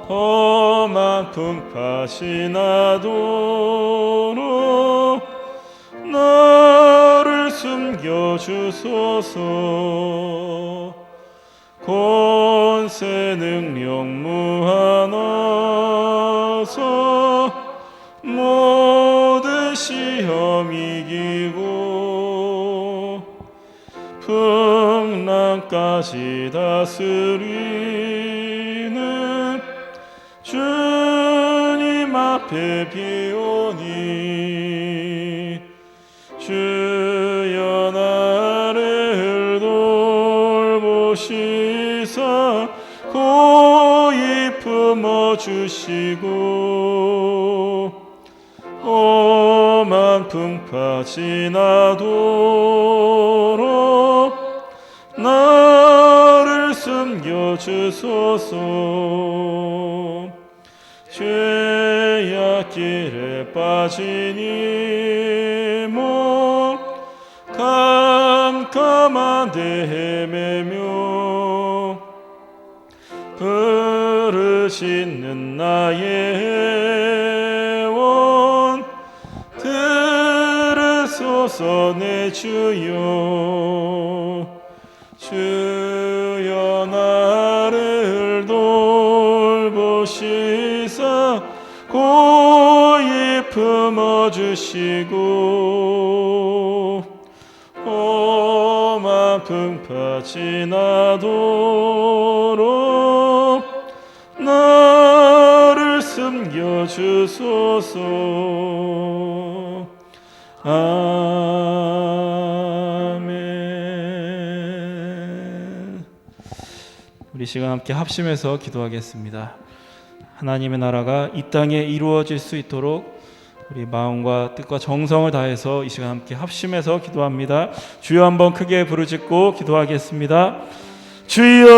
험한 풍파시 나도록 나를 숨겨주소서. 권세 능력 무한하사 모든 시험 이기고 풍랑까지 다스리는 주님 앞에 비오니 주여 나를 돌보시사 고이 품어주시고 험한 풍파 지나도록 나를 숨겨주소서. 죄악길에 빠진 이몸 캄캄한 데 헤매며 버릇 있는 나의 애원 주옵소서. 내 주여, 주여 나를 돌보시사 고이 품어주시고 험한 풍파 지나도록 나를 숨겨주소서. 아멘. 우리 시간 함께 합심해서 기도하겠습니다. 하나님의 나라가 이 땅에 이루어질 수 있도록 우리 마음과 뜻과 정성을 다해서 이 시간 함께 합심해서 기도합니다. 주여 한번 크게 부르짖고 기도하겠습니다. 주여,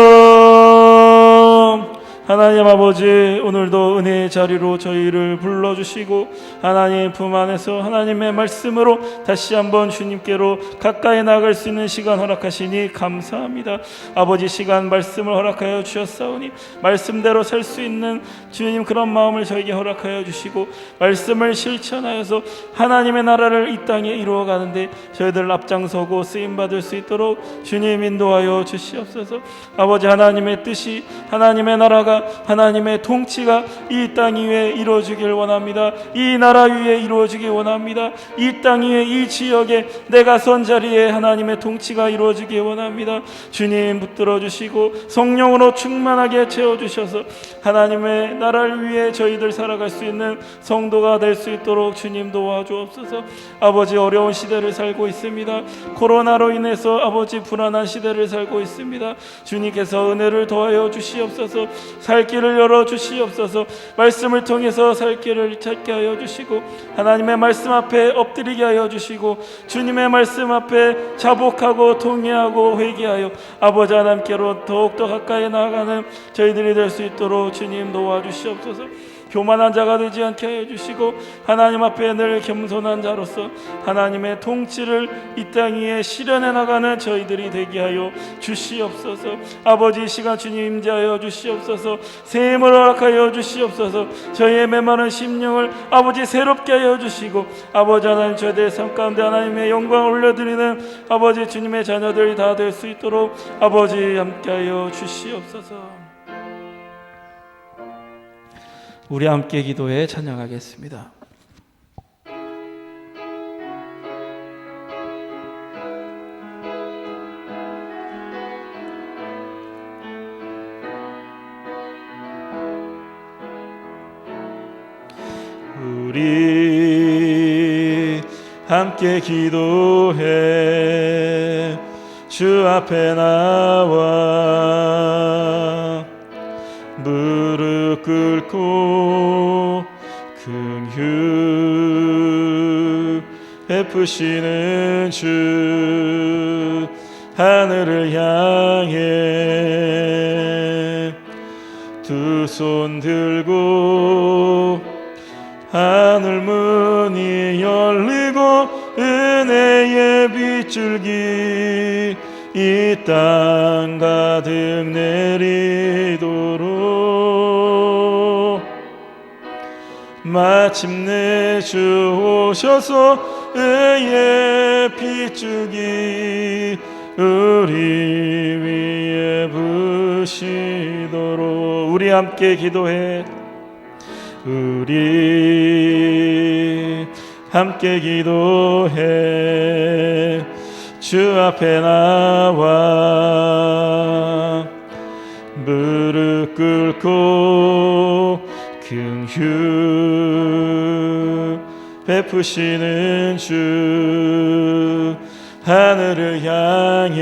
하나님 아버지, 오늘도 은혜의 자리로 저희를 불러주시고 하나님 품 안에서 하나님의 말씀으로 다시 한번 주님께로 가까이 나갈 수 있는 시간 허락하시니 감사합니다. 아버지, 시간 말씀을 허락하여 주셨사오니 말씀대로 살 수 있는 주님 그런 마음을 저에게 허락하여 주시고 말씀을 실천하여서 하나님의 나라를 이 땅에 이루어가는데 저희들 앞장서고 쓰임받을 수 있도록 주님 인도하여 주시옵소서. 아버지, 하나님의 뜻이, 하나님의 나라가, 하나님의 통치가 이 땅 위에 이루어지길 원합니다. 이 나라 위에 이루어지길 원합니다. 이 땅 위에, 이 지역에, 내가 선 자리에 하나님의 통치가 이루어지길 원합니다. 주님 붙들어 주시고 성령으로 충만하게 채워주셔서 하나님의 나라를 위해 저희들 살아갈 수 있는 성도가 될 수 있도록 주님 도와주옵소서. 아버지, 어려운 시대를 살고 있습니다. 코로나로 인해서 아버지 불안한 시대를 살고 있습니다. 주님께서 은혜를 더하여 주시옵소서. 살 길을 열어 주시옵소서. 말씀을 통해서 살 길을 찾게 하여 주시고 하나님의 말씀 앞에 엎드리게 하여 주시고 주님의 말씀 앞에 자복하고 통회하고 회개하여 아버지 하나님께로 더욱더 가까이 나아가는 저희들이 될 수 있도록 주님 도와주시옵소서. 교만한 자가 되지 않게 하여 주시고 하나님 앞에 늘 겸손한 자로서 하나님의 통치를 이 땅 위에 실현해 나가는 저희들이 되게 하여 주시옵소서. 아버지, 이 시간 주님 임재하여 주시옵소서. 새 힘을 허락하여 주시옵소서. 저희의 메마른 심령을 아버지 새롭게 하여 주시고 아버지 하나님, 저희들의 삶 가운데 하나님의 영광을 올려드리는 아버지 주님의 자녀들이 다 될 수 있도록 아버지 함께하여 주시옵소서. 우리 함께 기도해 찬양하겠습니다. 우리 함께 기도해 주 앞에 나와 무릎 꿇고 긍휼 베푸시는 주 하늘을 향해 두 손 들고 하늘 문이 열리고 은혜의 빗줄기 이 땅 가득 내리도록 마침내 주 오셔서 의의 빗줄기 우리 위에 부시도록 우리 함께 기도해 우리 함께 기도해 주 앞에 나와 무릎 꿇고 긍휼 베푸시는 주 하늘을 향해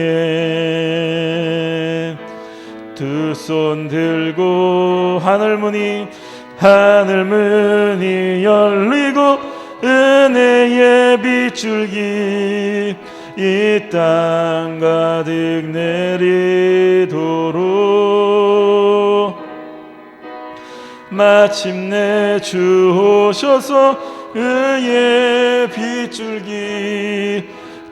두 손 들고 하늘 문이 열리고 은혜의 빗줄기 이 땅 가득 내리도록 마침내 주 오셔서 의의 빗줄기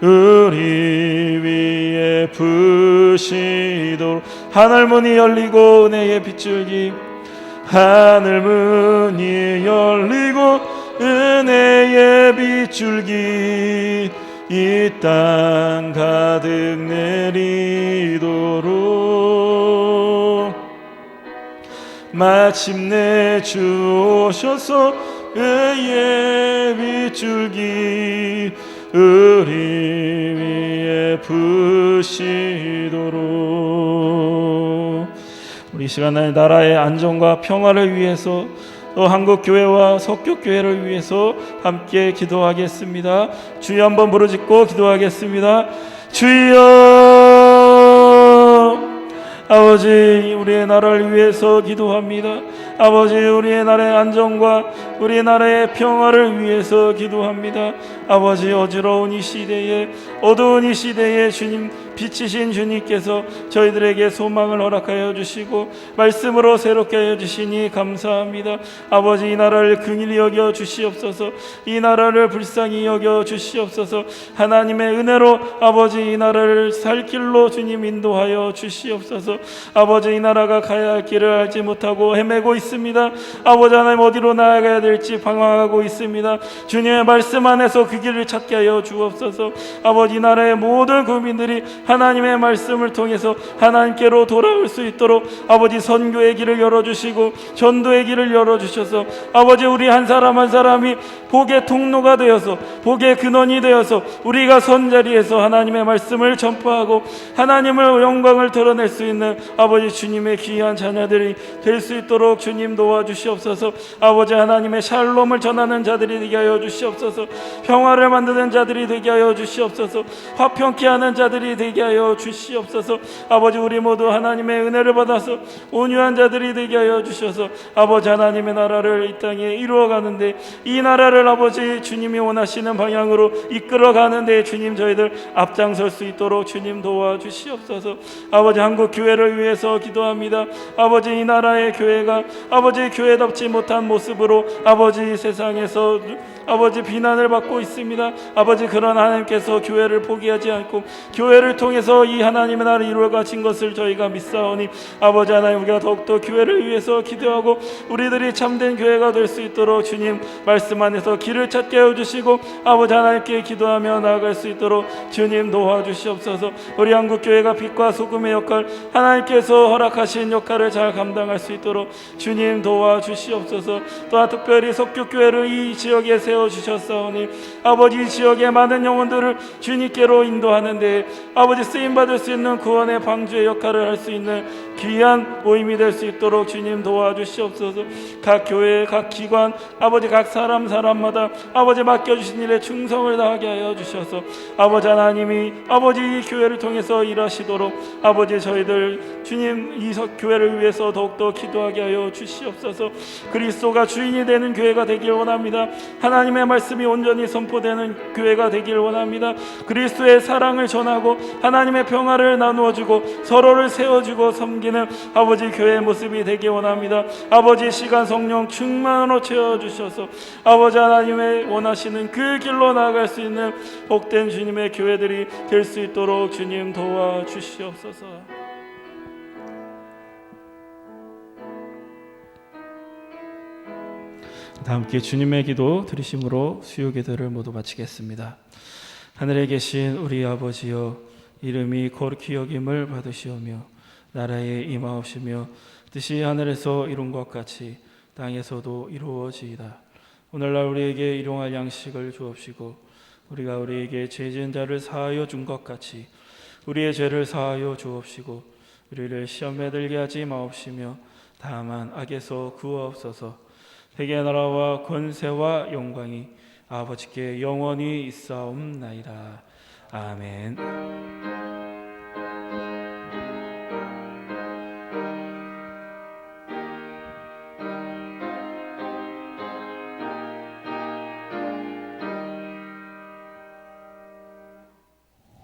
우리 위에 부시도록 하늘 문이 열리고 은혜의 빗줄기 하늘 문이 열리고 은혜의 빗줄기 이 땅 가득 내리도록 마침내 주 오셔서 의의 빗줄기 우리 위에 부시도록 우리 시간에 나라의 안정과 평화를 위해서 또 한국교회와 석교교회를 위해서 함께 기도하겠습니다. 주여 한번 부르짖고 기도하겠습니다. 주여 아버지 우리의 나라를 위해서 기도합니다. 아버지 우리의 나라의 안정과 우리의 나라의 평화를 위해서 기도합니다. 아버지 어지러운 이 시대에 어두운 이 시대에 주님 빛이신 주님께서 저희들에게 소망을 허락하여 주시고 말씀으로 새롭게 하여 주시니 감사합니다. 아버지 이 나라를 긍휼히 여겨 주시옵소서. 이 나라를 불쌍히 여겨 주시옵소서. 하나님의 은혜로 아버지 이 나라를 살 길로 주님 인도하여 주시옵소서. 아버지 이 나라가 가야 할 길을 알지 못하고 헤매고 있습니다. 아버지 하나님 어디로 나아가야 될지 방황하고 있습니다. 주님의 말씀 안에서 그 길을 찾게 하여 주옵소서. 아버지 이 나라의 모든 국민들이 하나님의 말씀을 통해서 하나님께로 돌아올 수 있도록 아버지 선교의 길을 열어주시고 전도의 길을 열어주셔서 아버지 우리 한 사람 한 사람이 복의 통로가 되어서 복의 근원이 되어서 우리가 선 자리에서 하나님의 말씀을 전파하고 하나님의 영광을 드러낼 수 있는 아버지 주님의 귀한 자녀들이 될 수 있도록 주님 도와주시옵소서. 아버지 하나님의 샬롬을 전하는 자들이 되게 하여 주시옵소서. 평화를 만드는 자들이 되게 하여 주시옵소서. 화평케 하는 자들이 되게 하여 주시옵소서. 아버지 우리 모두 하나님의 은혜를 받아서 온유한 자들이 되게 하여 주셔서 아버지 하나님의 나라를 이 땅에 이루어가는데 이 나라를 아버지 주님이 원하시는 방향으로 이끌어가는데 주님 저희들 앞장설 수 있도록 주님 도와주시옵소서. 아버지 한국 교회를 위해서 기도합니다. 아버지 이 나라의 교회가 아버지 교회답지 못한 모습으로 아버지 세상에서 아버지 비난을 받고 있습니다. 아버지 그런 하나님께서 교회를 포기하지 않고 교회를 통해서 이 하나님의 나라를 이루어 가신 것을 저희가 믿사오니 아버지 하나님 우리가 더욱더 교회를 위해서 기도하고 우리들이 참된 교회가 될 수 있도록 주님 말씀 안에서 길을 찾게 해주시고 아버지 하나님께 기도하며 나아갈 수 있도록 주님 도와주시옵소서. 우리 한국교회가 빛과 소금의 역할 하나님께서 허락하신 역할을 잘 감당할 수 있도록 주님 도와주시옵소서. 또한 특별히 석교교회를 이 지역에 세워주셨사오니 아버지 이 지역의 많은 영혼들을 주님께로 인도하는데 아버지 쓰임받을 수 있는 구원의 방주의 역할을 할 수 있는 귀한 모임이 될 수 있도록 주님 도와주시옵소서. 각 교회 각 기관 아버지 각 사람마다 아버지 맡겨주신 일에 충성을 다하게 하여 주셔서 아버지 하나님이 아버지 이 교회를 통해서 일하시도록 아버지 저희들 주님 이 교회를 위해서 더욱더 기도하게 하여 주시옵소서. 그리스도가 주인이 되는 교회가 되길 원합니다. 하나님의 말씀이 온전히 선포되는 교회가 되길 원합니다. 그리스도의 사랑을 전하고 하나님의 평화를 나누어주고 서로를 세워주고 섬기는 아버지 교회의 모습이 되길 원합니다. 아버지 시간 성령 충만으로 채워주셔서 아버지 하나님의 원하시는 그 길로 나아갈 수 있는 복된 주님의 교회들이 될 수 있도록 주님 도와주시옵소서. 다 함께 주님의 기도 드리심으로 수요 기도를 모두 마치겠습니다. 하늘에 계신 우리 아버지여 이름이 거룩히 여김을 받으시오며 나라에 임하옵시며 뜻이 하늘에서 이룬 것 같이 땅에서도 이루어지이다. 오늘날 우리에게 일용할 양식을 주옵시고 우리가 우리에게 죄 지은 자를 사하여 준 것 같이 우리의 죄를 사하여 주옵시고 우리를 시험에 들게 하지 마옵시며 다만 악에서 구하옵소서. 회개의 나라와 권세와 영광이 아버지께 영원히 있사옵나이다. 아멘.